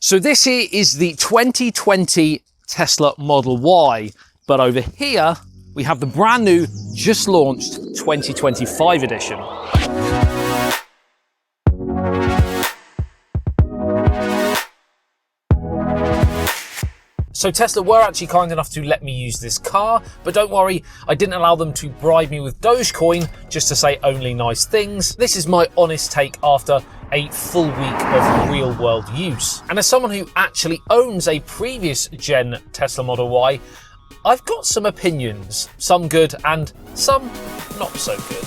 So this here is the 2020 Tesla Model Y, but over here we have the brand new, just launched 2025 edition. So Tesla were actually kind enough to let me use this car, but don't worry, I didn't allow them to bribe me with Dogecoin just to say only nice things. This is my honest take after a full week of real world use. And as someone who actually owns a previous gen Tesla Model Y, I've got some opinions, some good and some not so good.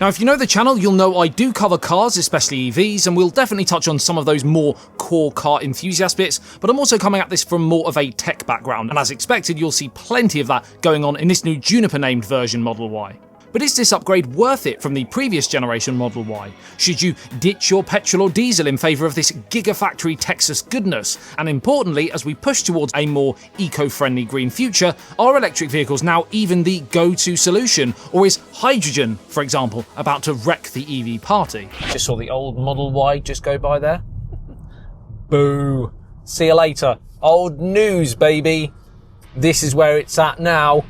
Now, if you know the channel, you'll know I do cover cars, especially EVs, and we'll definitely touch on some of those more core car enthusiast bits, but I'm also coming at this from more of a tech background, and as expected, you'll see plenty of that going on in this new Juniper-named version Model Y. But is this upgrade worth it from the previous generation Model Y? Should you ditch your petrol or diesel in favour of this gigafactory Texas goodness? And importantly, as we push towards a more eco-friendly green future, are electric vehicles now even the go-to solution? Or is hydrogen, for example, about to wreck the EV party? Just saw the old Model Y just go by there. Boo. See you later. Old news, baby. This is where it's at now.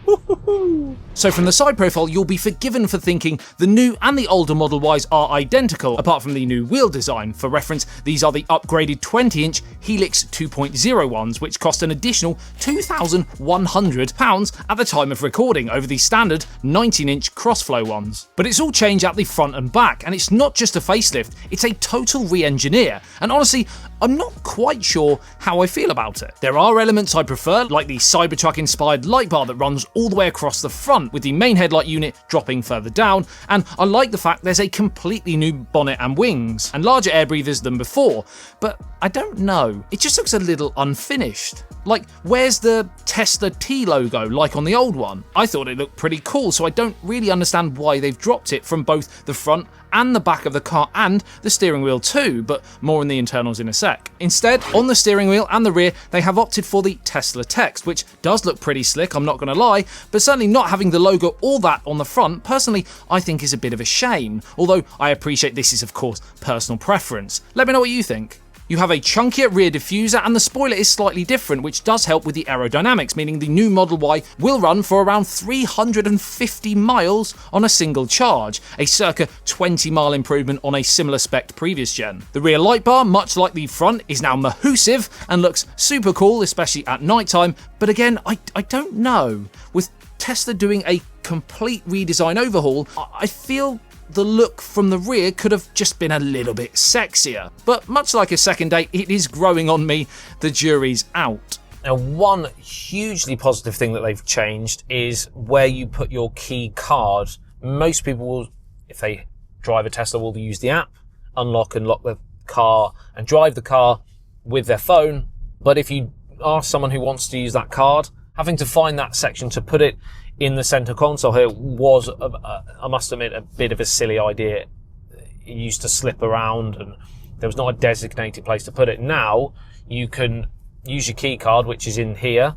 So from the side profile, you'll be forgiven for thinking the new and the older Model Ys are identical, apart from the new wheel design. For reference, these are the upgraded 20-inch Helix 2.0 ones, which cost an additional £2,100 at the time of recording over the standard 19-inch Crossflow ones. But it's all changed at the front and back, and it's not just a facelift, it's a total re-engineer. And honestly, I'm not quite sure how I feel about it. There are elements I prefer, like the Cybertruck-inspired light bar that runs all the way across the front, with the main headlight unit dropping further down, and I like the fact there's a completely new bonnet and wings, and larger air breathers than before, but I don't know, it just looks a little unfinished. Like, where's the Tesla T logo like on the old one? I thought it looked pretty cool, so I don't really understand why they've dropped it from both the front and the back of the car and the steering wheel too, but more on the internals in a sec. Instead, on the steering wheel and the rear, they have opted for the Tesla text, which does look pretty slick, I'm not going to lie, but certainly not having the logo or that on the front, personally, I think is a bit of a shame, although I appreciate this is of course personal preference. Let me know what you think. You have a chunkier rear diffuser and the spoiler is slightly different, which does help with the aerodynamics, meaning the new Model Y will run for around 350 miles on a single charge, a circa 20-mile improvement on a similar spec previous gen. The rear light bar, much like the front, is now mahoosive and looks super cool, especially at nighttime, but again, I don't know. With Tesla doing a complete redesign overhaul, I feel the look from the rear could have just been a little bit sexier. But much like a second date, it is growing on me, the jury's out. Now, one hugely positive thing that they've changed is where you put your key card. Most people will, if they drive a Tesla, will use the app, unlock and lock the car and drive the car with their phone. But if you ask someone who wants to use that card, having to find that section to put it in the center console here was, I must admit, a bit of a silly idea. It used to slip around and there was not a designated place to put it. Now you can use your key card, which is in here.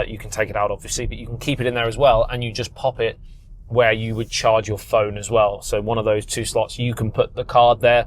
You can take it out obviously, but you can keep it in there as well, and you just pop it where you would charge your phone as well. So one of those two slots, you can put the card there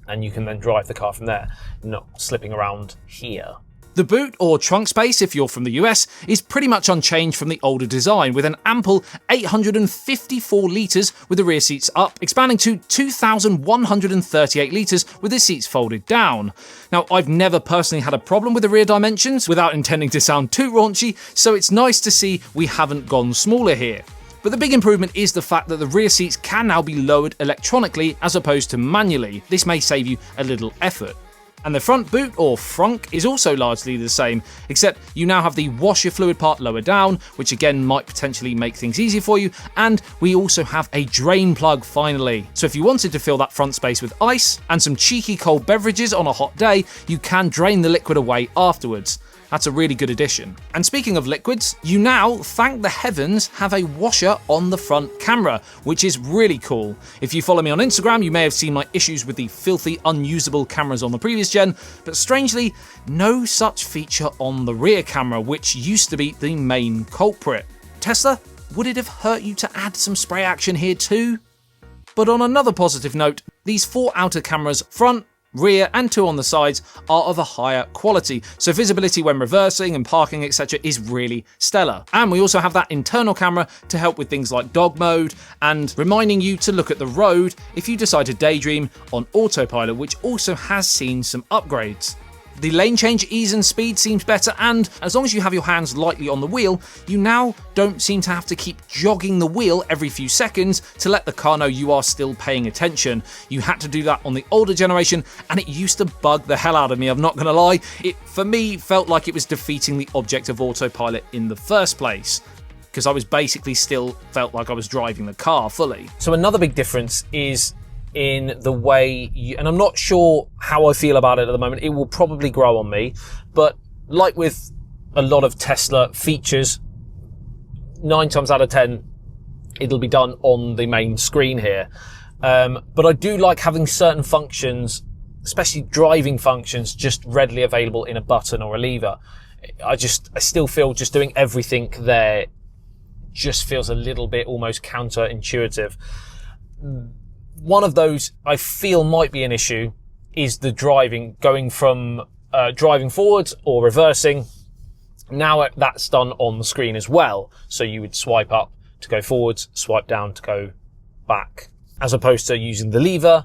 and you can then drive the car from there, not slipping around here. The boot, or trunk space if you're from the US, is pretty much unchanged from the older design, with an ample 854 litres with the rear seats up, expanding to 2,138 litres with the seats folded down. Now, I've never personally had a problem with the rear dimensions, without intending to sound too raunchy, so it's nice to see we haven't gone smaller here. But the big improvement is the fact that the rear seats can now be lowered electronically as opposed to manually. This may save you a little effort. And the front boot, or frunk, is also largely the same, except you now have the washer fluid part lower down, which again might potentially make things easier for you, and we also have a drain plug finally. So if you wanted to fill that front space with ice and some cheeky cold beverages on a hot day, you can drain the liquid away afterwards. That's a really good addition. And speaking of liquids, you now, thank the heavens, have a washer on the front camera, which is really cool. If you follow me on Instagram, you may have seen my issues with the filthy, unusable cameras on the previous gen, but strangely, no such feature on the rear camera, which used to be the main culprit. Tesla, would it have hurt you to add some spray action here too? But on another positive note, these four outer cameras, front, rear and 2 on the sides are of a higher quality, so visibility when reversing and parking etc. is really stellar. And we also have that internal camera to help with things like dog mode and reminding you to look at the road if you decide to daydream on autopilot, which also has seen some upgrades. The lane change ease and speed seems better, and as long as you have your hands lightly on the wheel, you now don't seem to have to keep jogging the wheel every few seconds to let the car know you are still paying attention. You had to do that on the older generation, and it used to bug the hell out of me, I'm not going to lie. It, for me, felt like it was defeating the object of autopilot in the first place, because I was basically still felt like I was driving the car fully. So another big difference is in the way you, and I'm not sure how I feel about it at the moment, it will probably grow on me, but like with a lot of Tesla features, 9 times out of 10 it'll be done on the main screen here, but I do like having certain functions, especially driving functions, just readily available in a button or a lever. I still feel just doing everything there just feels a little bit almost counterintuitive. One of those I feel might be an issue is the driving, going from driving forwards or reversing. Now that's done on the screen as well. So you would swipe up to go forwards, swipe down to go back, as opposed to using the lever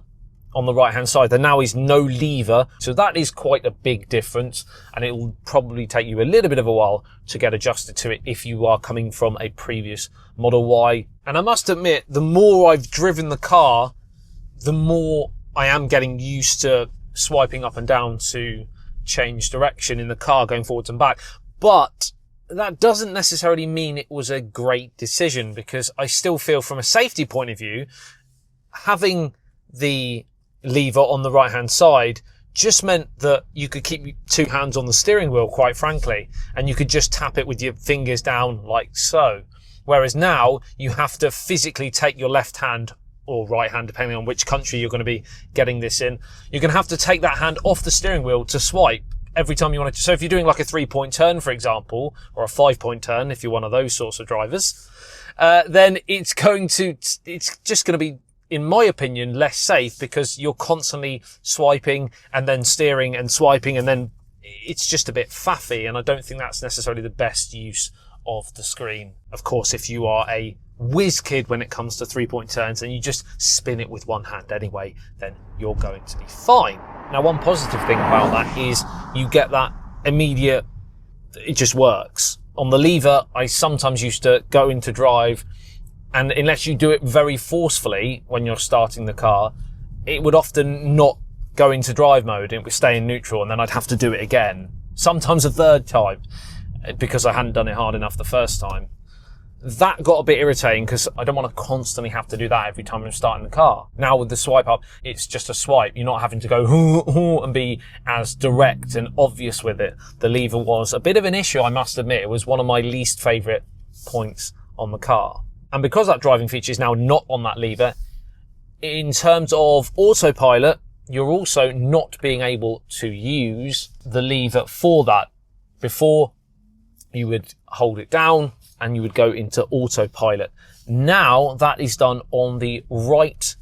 on the right hand side. There now is no lever. So that is quite a big difference, and it will probably take you a little bit of a while to get adjusted to it if you are coming from a previous Model Y. And I must admit, the more I've driven the car, the more I am getting used to swiping up and down to change direction in the car, going forwards and back. But that doesn't necessarily mean it was a great decision, because I still feel from a safety point of view, having the lever on the right hand side just meant that you could keep 2 hands on the steering wheel, quite frankly, and you could just tap it with your fingers down like so. Whereas now you have to physically take your left hand or right hand, depending on which country you're going to be getting this in. You're going to have to take that hand off the steering wheel to swipe every time you want to. So if you're doing like a 3-point turn, for example, or a 5-point turn, if you're one of those sorts of drivers, then it's just going to be, in my opinion, less safe, because you're constantly swiping and then steering and swiping, and then it's just a bit faffy, and I don't think that's necessarily the best use of the screen. Of course, if you are a whiz kid when it comes to 3-point turns and you just spin it with one hand anyway, then you're going to be fine. Now, one positive thing about that is you get that immediate, it just works. On the lever, I sometimes used to go into drive, and unless you do it very forcefully when you're starting the car, it would often not go into drive mode. It would stay in neutral, and then I'd have to do it again, sometimes a third time, because I hadn't done it hard enough the first time. That got a bit irritating, because I don't want to constantly have to do that every time I'm starting the car. Now with the swipe up, it's just a swipe. You're not having to go and be as direct and obvious with it. The lever was a bit of an issue, I must admit. It was one of my least favourite points on the car. And because that driving feature is now not on that lever, in terms of autopilot, you're also not being able to use the lever for that. Before, you would hold it down and you would go into autopilot. Now that is done on the right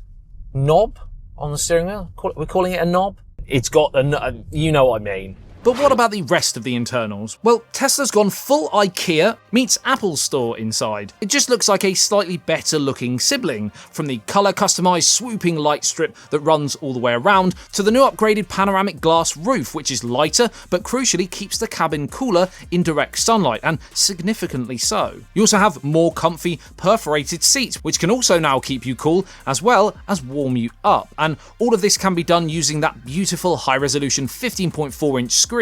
knob on the steering wheel. We're calling it a knob. It's got a, you know what I mean. But what about the rest of the internals? Well, Tesla's gone full IKEA meets Apple Store inside. It just looks like a slightly better looking sibling, from the colour customised swooping light strip that runs all the way around to the new upgraded panoramic glass roof, which is lighter but crucially keeps the cabin cooler in direct sunlight, and significantly so. You also have more comfy perforated seats, which can also now keep you cool as well as warm you up, and all of this can be done using that beautiful high resolution 15.4-inch screen.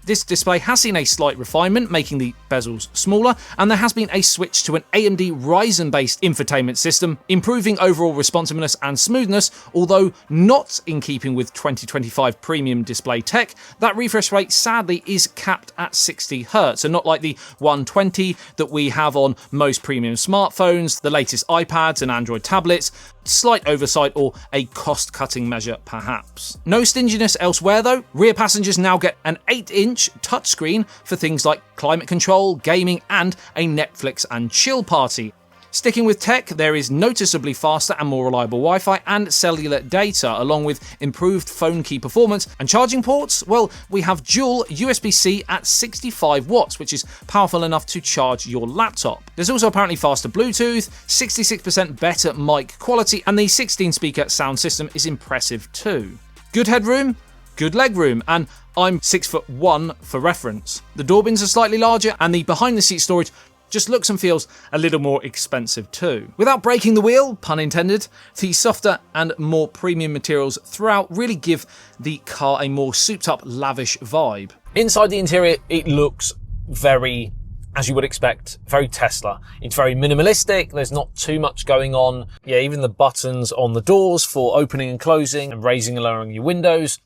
This display has seen a slight refinement, making the bezels smaller, and there has been a switch to an AMD Ryzen-based infotainment system, improving overall responsiveness and smoothness, although not in keeping with 2025 premium display tech. That refresh rate sadly is capped at 60 Hz, and not like the 120 that we have on most premium smartphones, the latest iPads and Android tablets. Slight oversight or a cost-cutting measure perhaps. No stinginess elsewhere though. Rear passengers now get an 8-inch touchscreen for things like climate control, gaming and a Netflix and chill party. Sticking with tech, there is noticeably faster and more reliable Wi-Fi and cellular data, along with improved phone key performance. And charging ports? Well, we have dual USB-C at 65 watts, which is powerful enough to charge your laptop. There's also apparently faster Bluetooth, 66% better mic quality, and the 16-speaker sound system is impressive too. Good headroom, good legroom, and I'm 6'1" for reference. The door bins are slightly larger, and the behind-the-seat storage just looks and feels a little more expensive too. Without breaking the wheel, pun intended, the softer and more premium materials throughout really give the car a more souped-up, lavish vibe. Inside the interior, it looks very, as you would expect, very Tesla. It's very minimalistic, there's not too much going on. Yeah, even the buttons on the doors for opening and closing and raising and lowering your windows,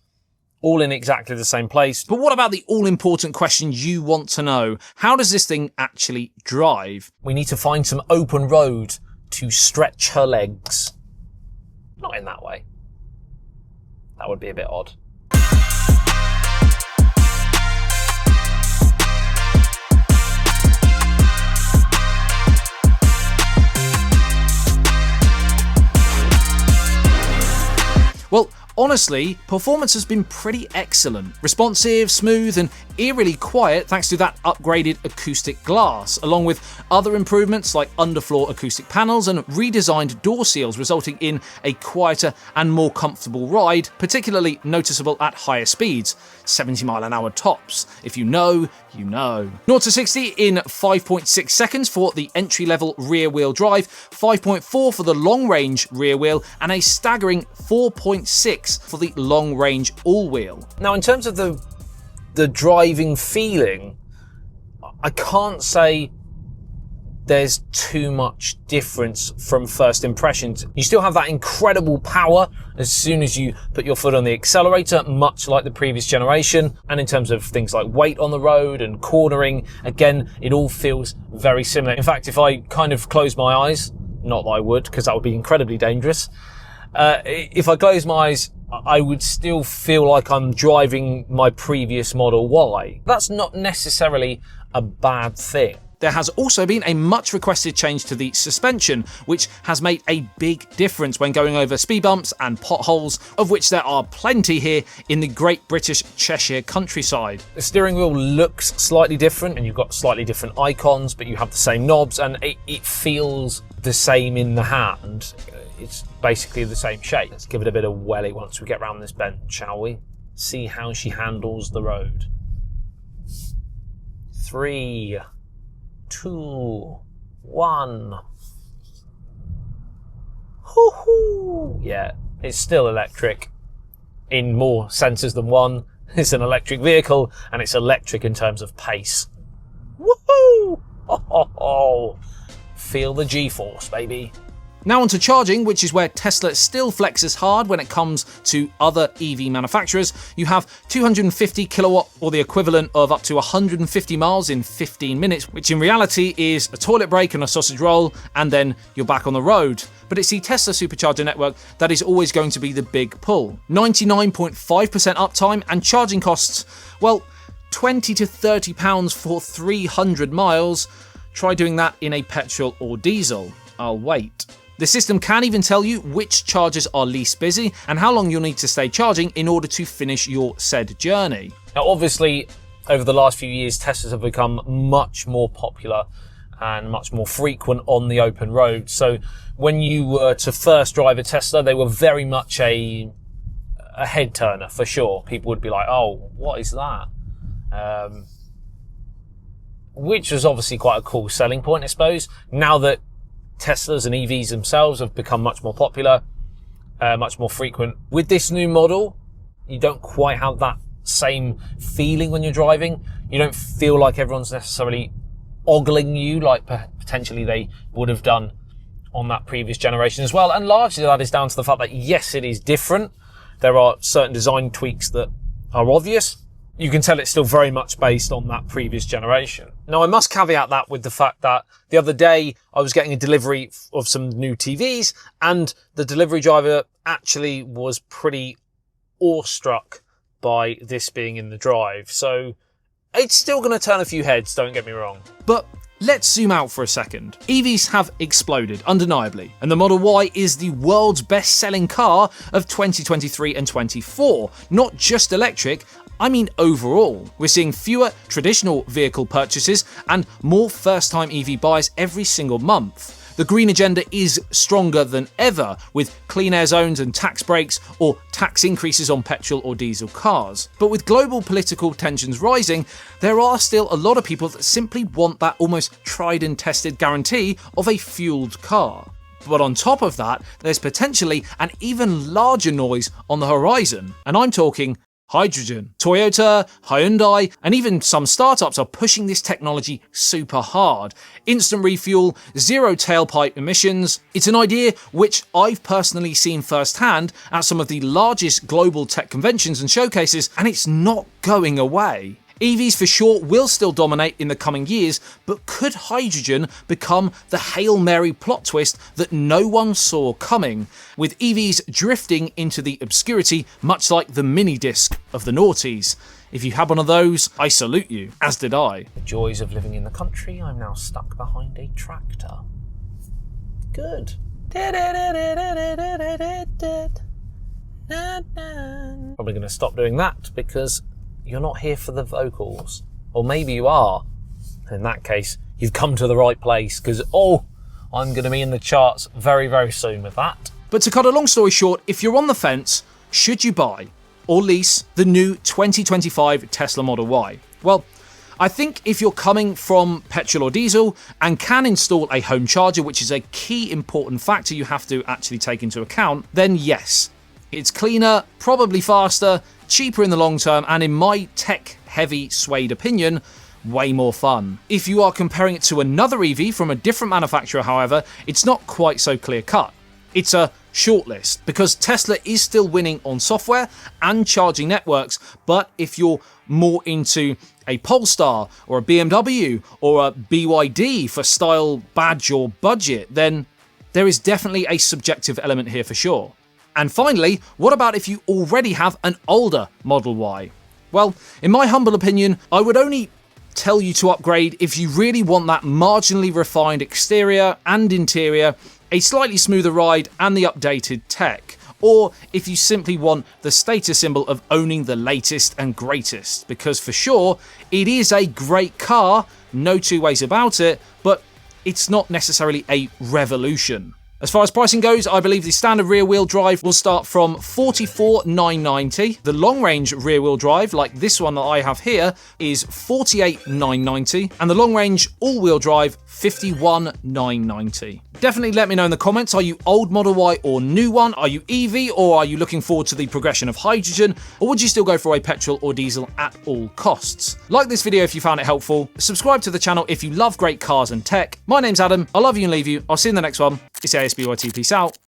all in exactly the same place. But what about the all-important question you want to know? How does this thing actually drive? We need to find some open road to stretch her legs. Not in that way. That would be a bit odd. Well, honestly, performance has been pretty excellent. Responsive, smooth, and eerily quiet thanks to that upgraded acoustic glass, along with other improvements like underfloor acoustic panels and redesigned door seals, resulting in a quieter and more comfortable ride, particularly noticeable at higher speeds, 70-mile-an-hour tops. If you know, you know. 0 to 60 in 5.6 seconds for the entry-level rear-wheel drive, 5.4 for the long-range rear wheel, and a staggering 4.6 for the long-range all-wheel. Now, in terms of the driving feeling, I can't say there's too much difference from first impressions. You still have that incredible power as soon as you put your foot on the accelerator, much like the previous generation. And in terms of things like weight on the road and cornering, again, it all feels very similar. In fact, if I kind of close my eyes, not that I would, because that would be incredibly dangerous. If I close my eyes, I would still feel like I'm driving my previous Model Y. That's not necessarily a bad thing. There has also been a much requested change to the suspension, which has made a big difference when going over speed bumps and potholes, of which there are plenty here in the Great British Cheshire countryside. The steering wheel looks slightly different, and you've got slightly different icons, but you have the same knobs, and it feels the same in the hand. It's basically the same shape. Let's give it a bit of welly once we get around this bend, shall we? See how she handles the road. 3, 2, 1. Hoo-hoo! Yeah, it's still electric in more senses than one. It's an electric vehicle, and it's electric in terms of pace. Woohoo! Oh, feel the G-force, baby. Now onto charging, which is where Tesla still flexes hard when it comes to other EV manufacturers. You have 250 kilowatt, or the equivalent of up to 150 miles in 15 minutes, which in reality is a toilet break and a sausage roll, and then you're back on the road. But it's the Tesla supercharger network that is always going to be the big pull. 99.5% uptime, and charging costs, well, £20 to £30 for 300 miles. Try doing that in a petrol or diesel. I'll wait. The system can even tell you which chargers are least busy and how long you'll need to stay charging in order to finish your said journey. Now, obviously, over the last few years, Teslas have become much more popular and much more frequent on the open road. So when you were to first drive a Tesla, they were very much a head turner for sure. People would be like, oh, what is that? Which was obviously quite a cool selling point, I suppose. Now that Teslas and EVs themselves have become much more popular, much more frequent. With this new model, you don't quite have that same feeling when you're driving. You don't feel like everyone's necessarily ogling you like potentially they would have done on that previous generation as well. And largely that is down to the fact that, yes, it is different. There are certain design tweaks that are obvious. You can tell it's still very much based on that previous generation. Now, I must caveat that with the fact that the other day I was getting a delivery of some new TVs, and the delivery driver actually was pretty awestruck by this being in the drive. So it's still going to turn a few heads, don't get me wrong. But let's zoom out for a second. EVs have exploded, undeniably, and the Model Y is the world's best-selling car of 2023 and 24. Not just electric, I mean overall. We're seeing fewer traditional vehicle purchases and more first-time EV buys every single month. The green agenda is stronger than ever, with clean air zones and tax breaks or tax increases on petrol or diesel cars. But with global political tensions rising, there are still a lot of people that simply want that almost tried and tested guarantee of a fueled car. But on top of that, there's potentially an even larger noise on the horizon, and I'm talking hydrogen. Toyota, Hyundai, and even some startups are pushing this technology super hard. Instant refuel, zero tailpipe emissions. It's an idea which I've personally seen firsthand at some of the largest global tech conventions and showcases, and it's not going away. EVs for sure will still dominate in the coming years, but could hydrogen become the Hail Mary plot twist that no one saw coming, with EVs drifting into the obscurity much like the mini disc of the noughties? If you had one of those, I salute you, as did I. The joys of living in the country, I'm now stuck behind a tractor. Good. Probably going to stop doing that because you're not here for the vocals. Or maybe you are. In that case, you've come to the right place because, I'm going to be in the charts very, very soon with that. But to cut a long story short, if you're on the fence, should you buy or lease the new 2025 Tesla Model Y? Well, I think if you're coming from petrol or diesel and can install a home charger, which is a key important factor you have to actually take into account, then yes. It's cleaner, probably faster, cheaper in the long term, and in my tech-heavy swayed opinion, way more fun. If you are comparing it to another EV from a different manufacturer, however, it's not quite so clear-cut. It's a shortlist, because Tesla is still winning on software and charging networks, but if you're more into a Polestar or a BMW or a BYD for style, badge or budget, then there is definitely a subjective element here for sure. And finally, what about if you already have an older Model Y? Well, in my humble opinion, I would only tell you to upgrade if you really want that marginally refined exterior and interior, a slightly smoother ride and the updated tech, or if you simply want the status symbol of owning the latest and greatest, because for sure, it is a great car, no two ways about it, but it's not necessarily a revolution. As far as pricing goes, I believe the standard rear-wheel drive will start from $44,990. The long-range rear-wheel drive, like this one that I have here, is $48,990. And the long-range all-wheel drive, $51,990. Definitely let me know in the comments, are you old Model Y or new one? Are you EV or are you looking forward to the progression of hydrogen? Or would you still go for a petrol or diesel at all costs? Like this video if you found it helpful. Subscribe to the channel if you love great cars and tech. My name's Adam. I love you and leave you. I'll see you in the next one. It's ASBYT. Peace out.